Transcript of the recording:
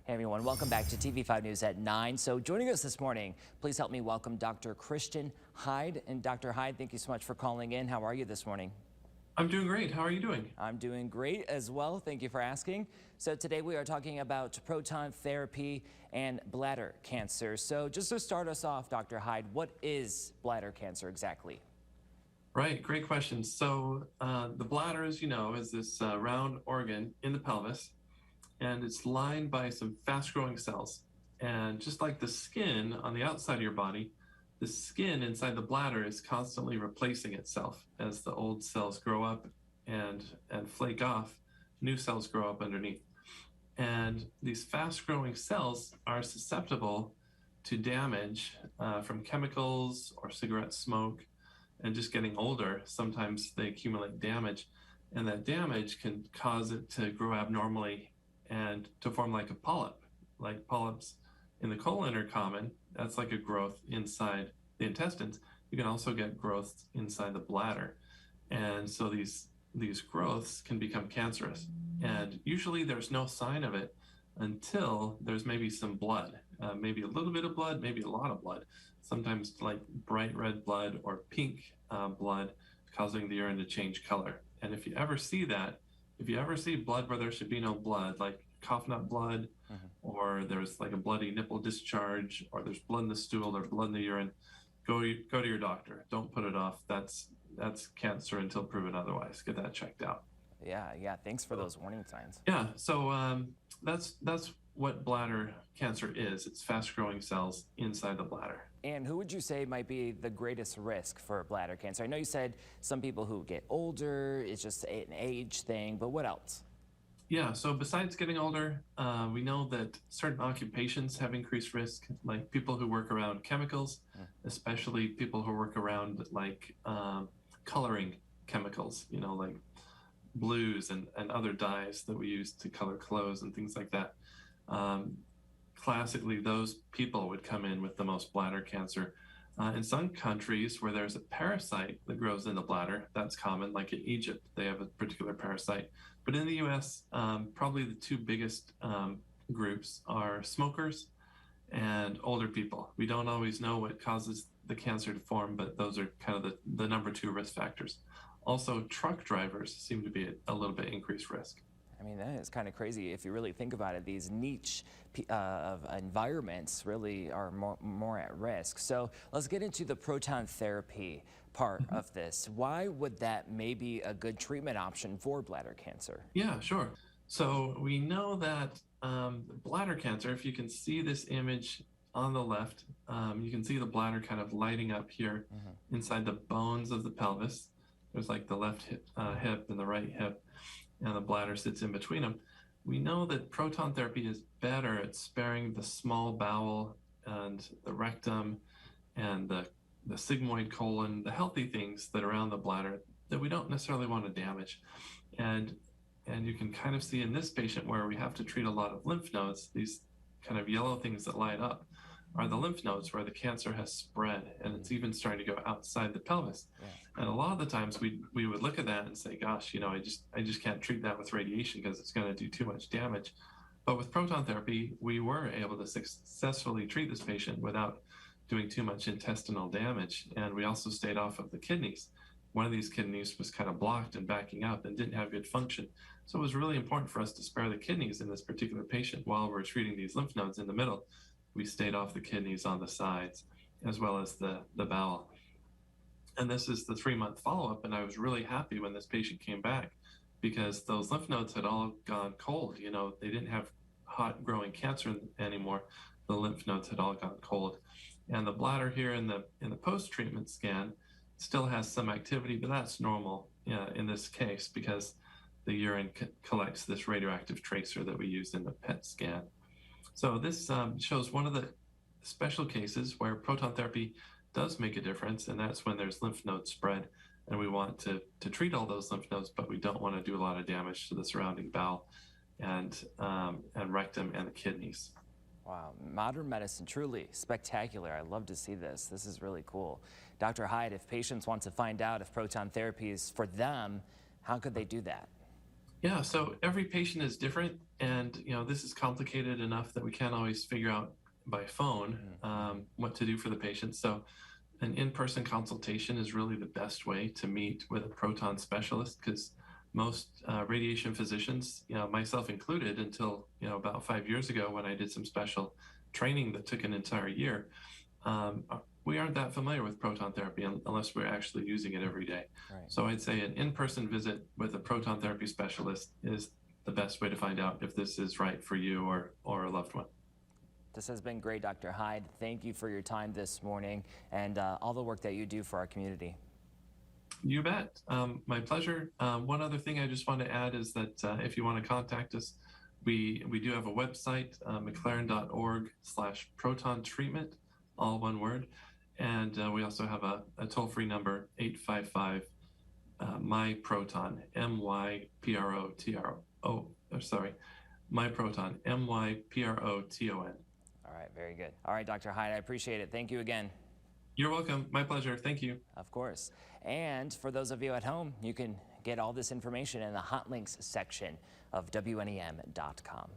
Hey everyone, welcome back to TV5 News at 9. So joining us this morning, please help me welcome Dr. Christian Hyde. And Dr. Hyde, thank you so much for calling in. How are you this morning? I'm doing great. How are you doing? I'm doing great as well. Thank you for asking. So today we are talking about proton therapy and bladder cancer. So just to start us off, Dr. Hyde, what is bladder cancer exactly? Right, great question. So the bladder, as you know, is this round organ in the pelvis, and it's lined by some fast-growing cells. And just like the skin on the outside of your body, the skin inside the bladder is constantly replacing itself as the old cells grow up and flake off. New cells grow up underneath. And these fast-growing cells are susceptible to damage from chemicals or cigarette smoke. And just getting older, sometimes they accumulate damage, and that damage can cause it to grow abnormally and to form like a polyp. Like polyps in the colon are common. That's like a growth inside the intestines. You can also get growths inside the bladder. And so these growths can become cancerous. And usually there's no sign of it until there's maybe some blood, maybe a little bit of blood, maybe a lot of blood, sometimes like bright red blood or pink blood, causing the urine to change color. And if you ever see that, if you ever see blood where there should be no blood, like cough nut blood, or there's like a bloody nipple discharge, or there's blood in the stool or blood in the urine, go to your doctor. Don't put it off. That's cancer until proven otherwise. Get that checked out. Yeah. Thanks for those warning signs. Yeah, so that's what bladder cancer is. It's fast-growing cells inside the bladder. And who would you say might be the greatest risk for bladder cancer? I know you said some people who get older, it's just an age thing, but what else? Yeah, so besides getting older, we know that certain occupations have increased risk, like people who work around chemicals, especially people who work around like coloring chemicals, you know, like blues and other dyes that we use to color clothes and things like that. Classically, those people would come in with the most bladder cancer. In some countries where there's a parasite that grows in the bladder, that's common, like in Egypt, they have a particular parasite. But in the US, probably the two biggest groups are smokers and older people. We don't always know what causes the cancer to form, but those are kind of the number two risk factors. Also, truck drivers seem to be at a little bit increased risk. I mean, that is kind of crazy if you really think about it. These niche of environments really are more at risk. So let's get into the proton therapy part of this. Why would that maybe a good treatment option for bladder cancer? Yeah, sure. So we know that bladder cancer, if you can see this image on the left, you can see the bladder kind of lighting up here inside the bones of the pelvis. There's like the left hip and the right hip, and the bladder sits in between them. We know that proton therapy is better at sparing the small bowel and the rectum and the sigmoid colon, the healthy things that are around the bladder that we don't necessarily want to damage. And you can kind of see in this patient where we have to treat a lot of lymph nodes, these kind of yellow things that light up are the lymph nodes where the cancer has spread, and it's even starting to go outside the pelvis. And a lot of the times we would look at that and say, gosh, you know, I just can't treat that with radiation because it's going to do too much damage. But with proton therapy, we were able to successfully treat this patient without doing too much intestinal damage. And we also stayed off of the kidneys. One of these kidneys was kind of blocked and backing up and didn't have good function. So it was really important for us to spare the kidneys in this particular patient while we're treating these lymph nodes in the middle. We stayed off the kidneys on the sides, as well as the bowel. And this is the 3-month follow-up, and I was really happy when this patient came back because those lymph nodes had all gone cold. You know, they didn't have hot growing cancer anymore. The lymph nodes had all gone cold. And the bladder here in the post-treatment scan still has some activity, but that's normal in this case because the urine collects this radioactive tracer that we use in the PET scan. So this shows one of the special cases where proton therapy does make a difference, and that's when there's lymph node spread, and we want to treat all those lymph nodes, but we don't want to do a lot of damage to the surrounding bowel and rectum and the kidneys. Wow, modern medicine, truly spectacular. I love to see this. This is really cool. Dr. Hyde, if patients want to find out if proton therapy is for them, how could they do that? Yeah, so every patient is different, and this is complicated enough that we can't always figure out by phone what to do for the patient. So an in-person consultation is really the best way to meet with a proton specialist because most radiation physicians, myself included, until about 5 years ago when I did some special training that took an entire year, we aren't that familiar with proton therapy unless we're actually using it every day. Right. So I'd say an in-person visit with a proton therapy specialist is the best way to find out if this is right for you or a loved one. This has been great, Dr. Hyde. Thank you for your time this morning and all the work that you do for our community. You bet. My pleasure. One other thing I just want to add is that if you want to contact us, we do have a website, mclaren.org/proton treatment, all one word. And we also have a toll-free number, 855 MyProton, MYPROTRO. Sorry, MyProton, MYPROTON. All right, very good. All right, Dr. Hyde, I appreciate it. Thank you again. You're welcome. My pleasure. Thank you. Of course. And for those of you at home, you can get all this information in the hot links section of WNEM.com.